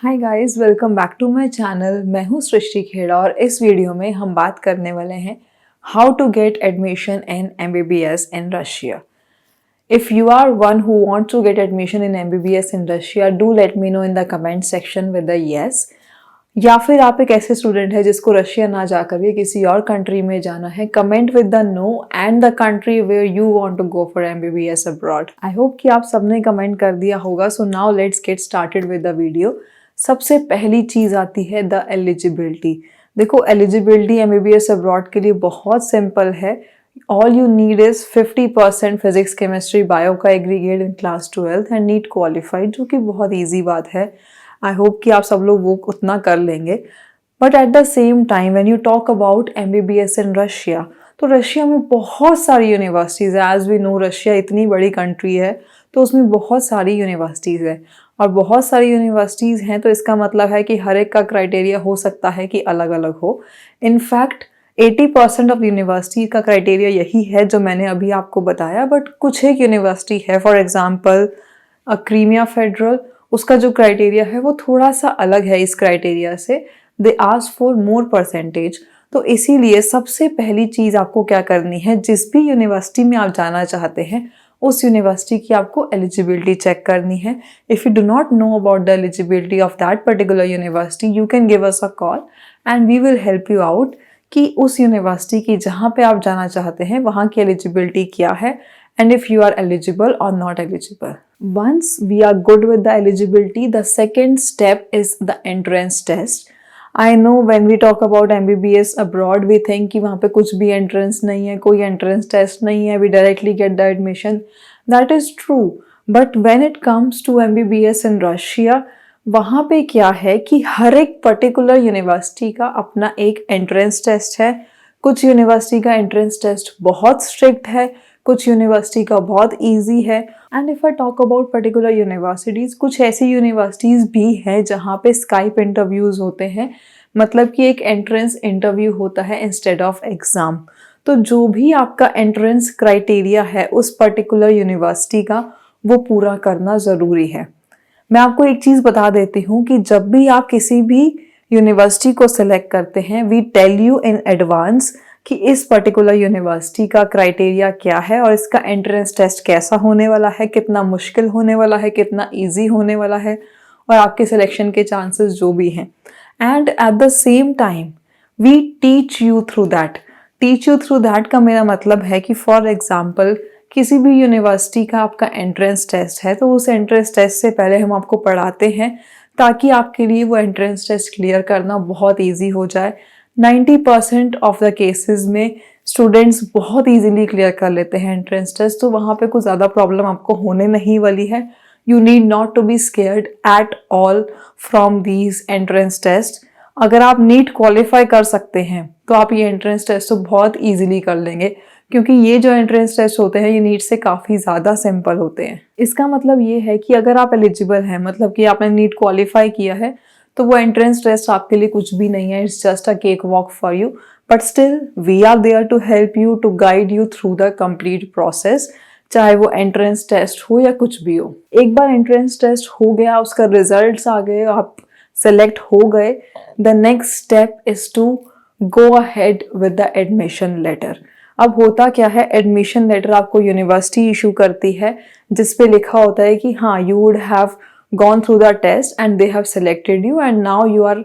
Hi guys, welcome back to my channel. मैं हूँ सृष्टि खेड़ा और इस वीडियो में हम बात करने वाले हैं how to get admission in MBBS in Russia. If you are one who wants to get admission in MBBS in Russia, do let me know in the comment section with a yes। या फिर आप एक ऐसे student है जिसको Russia ना जाकर भी किसी और कंट्री में जाना है, comment with the no and the country where you want to go for MBBS abroad. I hope कि आप सबने कमेंट कर दिया होगा। So now let's get started with the video. सबसे पहली चीज आती है द एलिजिबिलिटी। देखो, एलिजिबिलिटी MBBS अब्रॉड के लिए बहुत सिंपल है। All you need is 50% physics chemistry bio का aggregate in class 12 and NEET qualified, जो कि बहुत ईजी बात है। आई होप कि आप सब लोग वो उतना कर लेंगे। But at the same time when you talk about MBBS in Russia, तो रशिया में बहुत सारी यूनिवर्सिटीज़ है। एज वी नो, रशिया इतनी बड़ी कंट्री है तो उसमें बहुत सारी यूनिवर्सिटीज़ है, और बहुत सारी यूनिवर्सिटीज़ हैं तो इसका मतलब है कि हर एक का क्राइटेरिया हो सकता है कि अलग अलग हो। इनफैक्ट 80% ऑफ यूनिवर्सिटी का क्राइटेरिया यही है जो मैंने अभी आपको बताया। बट कुछ एक यूनिवर्सिटी है, फॉर एग्जाम्पल क्रीमिया फेडरल, उसका जो क्राइटेरिया है वो थोड़ा सा अलग है इस क्राइटेरिया से। They ask for more percentage. तो इसीलिए सबसे पहली चीज़ आपको क्या करनी है, जिस भी यूनिवर्सिटी में आप जाना चाहते हैं उस यूनिवर्सिटी की आपको एलिजिबिलिटी चेक करनी है। If you do not know about the eligibility of that particular university, you can give us a call and we will help you out कि उस यूनिवर्सिटी की जहाँ पे आप जाना चाहते हैं वहाँ की एलिजिबिलिटी क्या है, and if you are eligible or not eligible. Once we are good with the eligibility, the second step is the entrance test. I know when we talk about MBBS abroad, we think कि वहाँ पे कुछ भी entrance नहीं है, कोई entrance test नहीं है, we directly get the admission. That is true. But when it comes to MBBS in Russia, वहाँ पे क्या है कि हर एक पर्टिकुलर यूनिवर्सिटी का अपना एक एंट्रेंस टेस्ट है। कुछ यूनिवर्सिटी का एंट्रेंस टेस्ट बहुत स्ट्रिक्ट है, कुछ यूनिवर्सिटी का बहुत इजी है। And if I talk about particular universities, कुछ ऐसी यूनिवर्सिटीज़ भी हैं जहाँ पे स्काइप इंटरव्यूज़ होते हैं, मतलब कि एक एंट्रेंस इंटरव्यू होता है इंस्टेड ऑफ एग्ज़ाम। तो जो भी आपका एंट्रेंस क्राइटेरिया है उस पर्टिकुलर यूनिवर्सिटी का, वो पूरा करना ज़रूरी है। मैं आपको एक चीज़ बता देती हूँ कि जब भी आप किसी भी यूनिवर्सिटी को सिलेक्ट करते हैं, we tell you in advance कि इस पर्टिकुलर यूनिवर्सिटी का क्राइटेरिया क्या है और इसका एंट्रेंस टेस्ट कैसा होने वाला है, कितना मुश्किल होने वाला है, कितना इजी होने वाला है, और आपके सिलेक्शन के चांसेस जो भी हैं। And at the same time we teach you through that. Teach you through that का मेरा मतलब है कि फॉर एग्जाम्पल किसी भी यूनिवर्सिटी का आपका एंट्रेंस टेस्ट है तो उस एंट्रेंस टेस्ट से पहले हम आपको पढ़ाते हैं ताकि आपके लिए वो एंट्रेंस टेस्ट क्लियर करना बहुत ईजी हो जाए। 90% ऑफ द केसेस में स्टूडेंट्स बहुत इजीली क्लियर कर लेते हैं एंट्रेंस टेस्ट, तो वहाँ पे कुछ ज़्यादा प्रॉब्लम आपको होने नहीं वाली है। You need not to be scared at all from these entrance test. अगर आप नीट क्वालिफाई कर सकते हैं तो आप ये एंट्रेंस टेस्ट तो बहुत ईजिली कर लेंगे, क्योंकि ये जो एंट्रेंस टेस्ट होते हैं ये नीट से काफ़ी ज़्यादा सिंपल होते हैं। इसका मतलब ये है कि अगर आप एलिजिबल हैं, मतलब कि आपने नीट क्वालिफाई किया है, तो वो एंट्रेंस टेस्ट आपके लिए कुछ भी नहीं है। It's just a cake walk for you, but still we are there to help you, to guide you through the complete process, चाहे वो एंट्रेंस टेस्ट हो या कुछ भी हो। एक बार एंट्रेंस टेस्ट हो गया, उसका रिजल्ट्स आ गए, आप सेलेक्ट हो गए, the next step is to go ahead with the admission letter. अब होता क्या है, एडमिशन लेटर आपको यूनिवर्सिटी इशू करती है जिस पे लिखा होता है कि हाँ, you would have gone through the test and they have selected you and now you are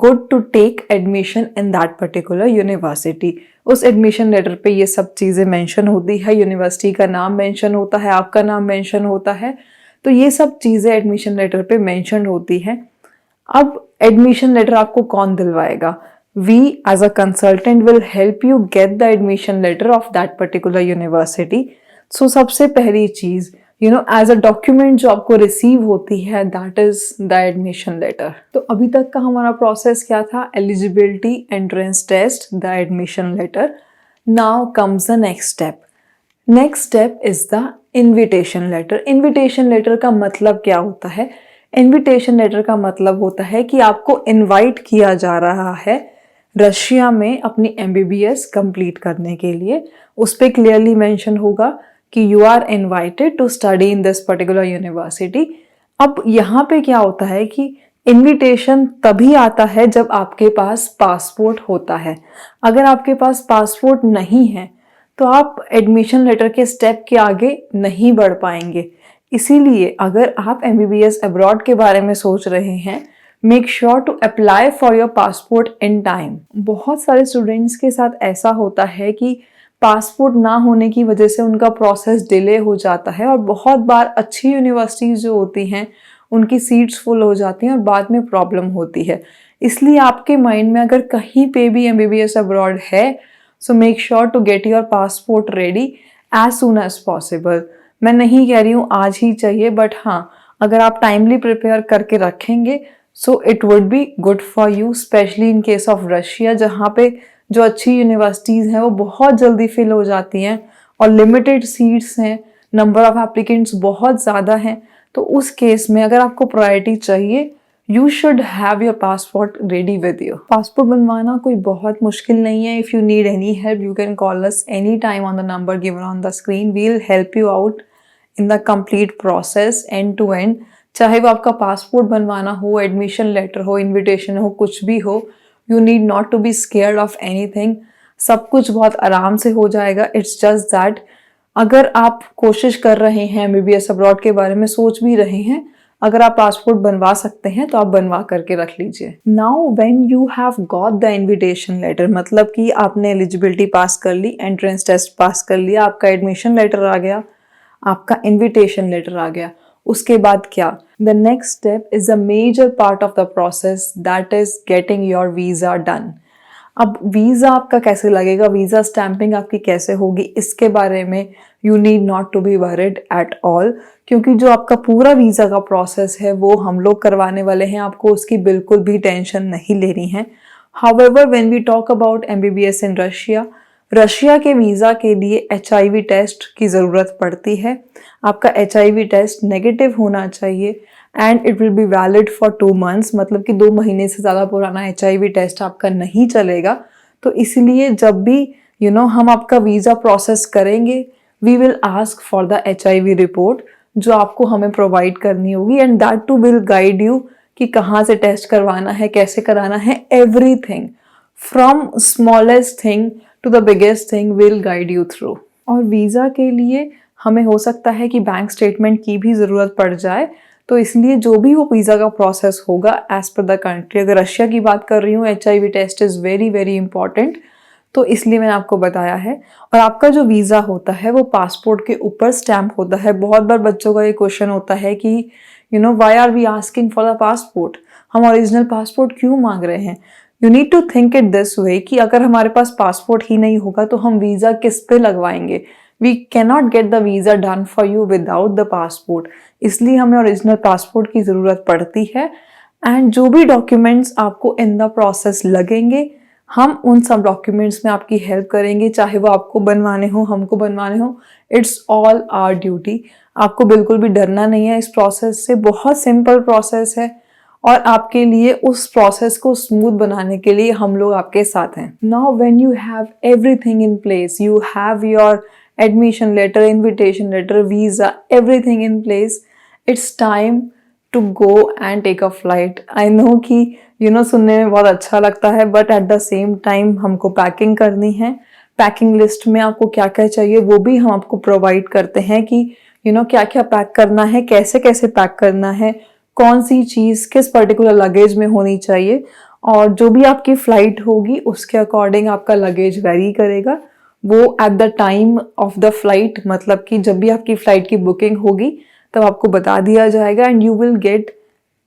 good to take admission in that particular university। उस एडमिशन लेटर पे ये सब चीज़ें मेंशन होती है, यूनिवर्सिटी का नाम मेंशन होता है, आपका नाम मेंशन होता है, तो ये सब चीज़ें एडमिशन लेटर पे मेंशन होती हैं। अब एडमिशन लेटर आपको कौन दिलवाएगा? We as a consultant will help you get the admission letter of that particular university। So सबसे पहली चीज़ एज अ डॉक्यूमेंट जो आपको रिसीव होती है, that is the admission letter. तो अभी तक का हमारा प्रोसेस क्या था? Eligibility, entrance test, the admission letter. Now comes the next step. Next step is the invitation letter. Invitation letter का मतलब क्या होता है? इन्विटेशन लेटर का मतलब होता है कि आपको इनवाइट किया जा रहा है रशिया में अपनी MBBS कंप्लीट करने के लिए। उस पर क्लियरली मेंशन होगा कि you are invited to study in this particular university अब यहाँ पे क्या होता है कि इनविटेशन तभी आता है जब आपके पास पासपोर्ट होता है। अगर आपके पास पासपोर्ट नहीं है तो आप एडमिशन लेटर के स्टेप के आगे नहीं बढ़ पाएंगे। इसीलिए अगर आप एमबीबीएस अब्रॉड के बारे में सोच रहे हैं, make sure to apply for your passport in time. बहुत सारे स्टूडेंट्स के साथ ऐसा होता है कि पासपोर्ट ना होने की वजह से उनका प्रोसेस डिले हो जाता है और बहुत बार अच्छी यूनिवर्सिटीज़ जो होती हैं उनकी सीट्स फुल हो जाती हैं और बाद में प्रॉब्लम होती है। इसलिए आपके माइंड में अगर कहीं पे भी एमबीबीएस अब्रॉड है, so make sure to get your passport ready as soon as possible. मैं नहीं कह रही हूँ आज ही चाहिए, बट हाँ, अगर आप टाइमली प्रिपेयर करके रखेंगे so it would be good for you, specially in case of Russia, जहाँ पे जो अच्छी यूनिवर्सिटीज़ हैं वो बहुत जल्दी फिल हो जाती हैं और लिमिटेड सीट्स हैं, नंबर ऑफ एप्लीकेंट्स बहुत ज़्यादा हैं। तो उस केस में अगर आपको प्रायोरिटी चाहिए, you should have your passport ready with you. Passport बनवाना कोई बहुत मुश्किल नहीं है। If you need any help you can call us any time on the number given on the screen. We will help you out in the complete process end to end. चाहे वो आपका passport बनवाना हो, admission letter हो, invitation हो, कुछ भी हो, you need not to be scared of anything. सब कुछ बहुत आराम से हो जाएगा। इट्स जस्ट दैट अगर आप कोशिश कर रहे हैं, एमबीबीएस अब्रॉड के बारे में सोच भी रहे हैं, अगर आप पासपोर्ट बनवा सकते हैं तो आप बनवा करके रख लीजिए। Now when you have got the invitation letter, मतलब कि आपने एलिजिबिलिटी पास कर ली, एंट्रेंस टेस्ट पास कर लिया, आपका एडमिशन लेटर आ गया, आपका इनविटेशन लेटर आ गया, उसके बाद क्या? The next step is a major part of the process, that is getting your visa done. अब वीज़ा आपका कैसे लगेगा, वीज़ा स्टैंपिंग आपकी कैसे होगी, इसके बारे में you need not to be worried at all, क्योंकि जो आपका पूरा वीज़ा का प्रोसेस है वो हम लोग करवाने वाले हैं। आपको उसकी बिल्कुल भी टेंशन नहीं लेनी है। However when we talk about MBBS in Russia, Russia के वीज़ा के लिए HIV टेस्ट की ज़रूरत पड़ती है। आपका HIV टेस्ट नेगेटिव होना चाहिए and it will be valid for 2 months, मतलब कि 2 महीने से ज़्यादा पुराना HIV टेस्ट आपका नहीं चलेगा। तो इसलिए जब भी हम आपका वीज़ा प्रोसेस करेंगे, we will ask for the HIV report, जो आपको हमें प्रोवाइड करनी होगी, and that too will guide you कि कहाँ से टेस्ट करवाना है, कैसे कराना है, everything from smallest thing to the biggest thing will guide you through. और वीज़ा के लिए हमें हो सकता है कि बैंक स्टेटमेंट की भी ज़रूरत पड़ जाए, तो इसलिए जो भी वो वीज़ा का प्रोसेस होगा एज पर द कंट्री, अगर रशिया की बात कर रही हूँ, HIV test is very very important, तो इसलिए मैंने आपको बताया है। और आपका जो वीज़ा होता है वो पासपोर्ट के ऊपर स्टैम्प होता है। बहुत बार बच्चों का ये क्वेश्चन होता है कि why are we asking for the passport, हम ओरिजिनल पासपोर्ट क्यों मांग रहे हैं। You need to think it this way कि अगर हमारे पास पासपोर्ट ही नहीं होगा तो हम वीज़ा किस पे लगवाएंगे। We cannot get the visa done for you without the passport, इसलिए हमें ओरिजिनल पासपोर्ट की ज़रूरत पड़ती है। एंड जो भी डॉक्यूमेंट्स आपको इन द प्रोसेस लगेंगे, हम उन सब डॉक्यूमेंट्स में आपकी हेल्प करेंगे, चाहे वो आपको बनवाने हो, हमको बनवाने हो। It's all our duty. आपको बिल्कुल भी डरना नहीं है इस प्रोसेस से, बहुत सिंपल प्रोसेस है और आपके लिए उस प्रोसेस को स्मूथ बनाने के लिए हम लोग आपके साथ हैं। Now when you have everything in place, you have your admission letter, invitation letter, visa, everything in place, it's time to go and take a flight. I know कि सुनने में बहुत अच्छा लगता है, but at the same time हमको packing करनी है। पैकिंग लिस्ट में आपको क्या क्या चाहिए वो भी हम आपको प्रोवाइड करते हैं कि क्या क्या पैक करना है, कैसे कैसे पैक करना है, कौन सी चीज़ किस पर्टिकुलर लगेज में होनी चाहिए, और जो भी आपकी फ़्लाइट होगी उसके अकॉर्डिंग आपका लगेज वेरी करेगा। वो at the time of the flight, मतलब कि जब भी आपकी फ़्लाइट की बुकिंग होगी तब आपको बता दिया जाएगा and you will get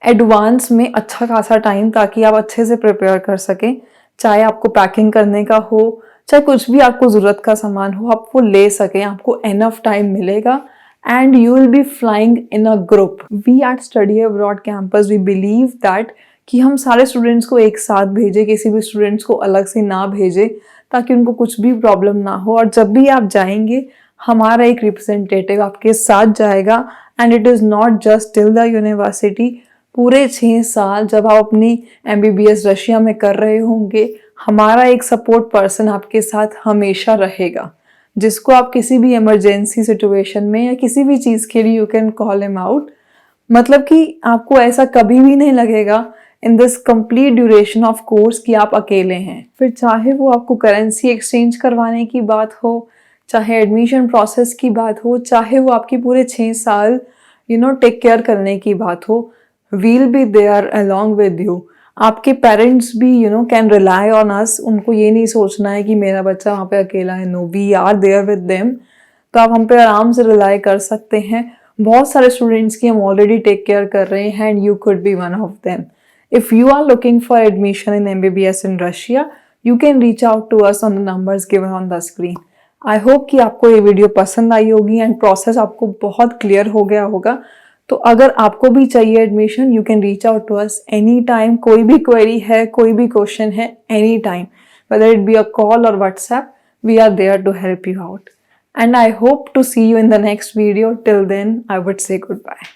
advance में अच्छा खासा टाइम, ताकि आप अच्छे से प्रिपेयर कर सकें। चाहे आपको पैकिंग करने का हो, चाहे कुछ भी आपको ज़रूरत का सामान हो, आप वो ले सकें, आपको एनफ टाइम मिलेगा and you will be flying in a group. We at study abroad campus we believe that कि हम सारे स्टूडेंट्स को एक साथ भेजें, किसी भी स्टूडेंट्स को अलग से ना भेजें, ताकि उनको कुछ भी प्रॉब्लम ना हो। और जब भी आप जाएंगे हमारा एक रिप्रेजेंटेटिव आपके साथ जाएगा and it is not just till the university. पूरे 6 साल जब आप अपनी MBBS रशिया में कर रहे होंगे, हमारा एक सपोर्ट पर्सन आपके साथ हमेशा रहेगा, जिसको आप किसी भी इमरजेंसी सिचुएशन में या किसी भी चीज़ के लिए you can call him out. मतलब कि आपको ऐसा कभी भी नहीं लगेगा in this complete duration of course कि आप अकेले हैं। फिर चाहे वो आपको करेंसी एक्सचेंज करवाने की बात हो, चाहे एडमिशन प्रोसेस की बात हो, चाहे वो आपकी पूरे 6 साल टेक केयर करने की बात हो, we'll be there along with you. आपके पेरेंट्स भी कैन रिलाई ऑन अस। उनको ये नहीं सोचना है कि मेरा बच्चा वहाँ पे अकेला है। No, we are there with them. तो आप हम पे आराम से रिलाई कर सकते हैं। बहुत सारे स्टूडेंट्स की हम ऑलरेडी टेक केयर कर रहे हैं and you could be one of them. If you are looking for admission in MBBS in Russia, you can reach out to us on the numbers given on the screen. I hope कि आपको ये video पसंद आई होगी and process आपको बहुत clear हो गया होगा। तो अगर आपको भी चाहिए admission, you can reach out to us any time. कोई भी क्वेरी है, कोई भी क्वेश्चन है, any time, whether it be a call or WhatsApp, we are there to help you out. And I hope to see you in the next video. Till then, I would say goodbye.